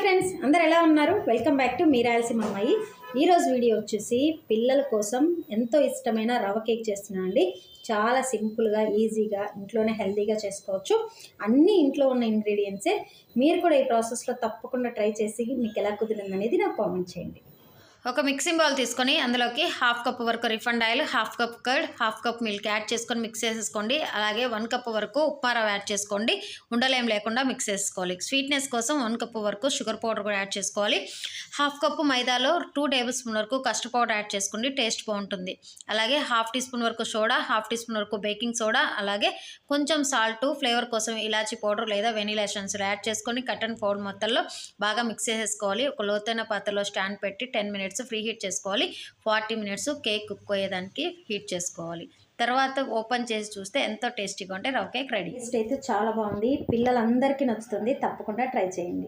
Friends, అందరు ఎలా ఉన్నారు? Welcome back to me Rayalaseema అమ్మాయి. ఈరోజు వీడియో వచ్చేసి పిల్లల కోసం ఎంతో ఇష్టమైన రవ కేక్ చేస్తున్నాను అండి. చాలా సింపుల్గా, ఈజీగా, ఇంట్లోనే హెల్తీగా చేసుకోవచ్చు. అన్నీ ఇంట్లో ఉన్న ఇంగ్రీడియంట్సే. మీరు కూడా ఈ ప్రాసెస్లో తప్పకుండా ట్రై చేసి మీకు ఎలా కుదిరింది అనేది నాకు కామెంట్ చేయండి. ఒక మిక్సింగ్ బౌల్ తీసుకొని అందులోకి హాఫ్ కప్ వరకు refined oil, half cup curd, half cup milk add చేసుకొని మిక్స్ చేసేసుకోండి. అలాగే 1 కప్ వరకు ఉప్మా రవ్వ యాడ్ చేసుకోండి. ఉండలేం లేకుండా మిక్స్ చేసుకోవాలి. స్వీట్నెస్ కోసం 1 కప్ వరకు షుగర్ పౌడర్ కూడా యాడ్ చేసుకోవాలి. హాఫ్ కప్ మైదాలో 2 టేబుల్ స్పూన్ వరకు కస్టర్డ్ పౌడర్ యాడ్ చేసుకోండి. టేస్ట్ బాగుంటుంది. అలాగే హాఫ్ టీ స్పూన్ వరకు సోడా, హాఫ్ టీ స్పూన్ వరకు బేకింగ్ సోడా, అలాగే కొంచెం సాల్ట్, ఫ్లేవర్ కోసం ఇలాచీ పౌడర్ లేదా వెనీలా ఎసెన్స్ యాడ్ చేసుకొని కట్ అండ్ పౌడర్ మొత్తంలో బాగా మిక్స్ చేసేసుకోవాలి. ఒక లోతైన పాత్రలో స్టాండ్ పెట్టి 10 మినిట్స్ ఫ్రీ హీట్ చేసుకోవాలి. 40 మినిట్స్ కేక్ కుక్ అయ్యేదానికి హీట్ చేసుకోవాలి. తర్వాత ఓపెన్ చేసి చూస్తే ఎంతో టేస్టీగా ఉంటే రవ కేక్ రెడీ. టేస్ట్ అయితే చాలా బాగుంది. పిల్లలందరికీ నచ్చుతుంది. తప్పకుండా ట్రై చేయండి.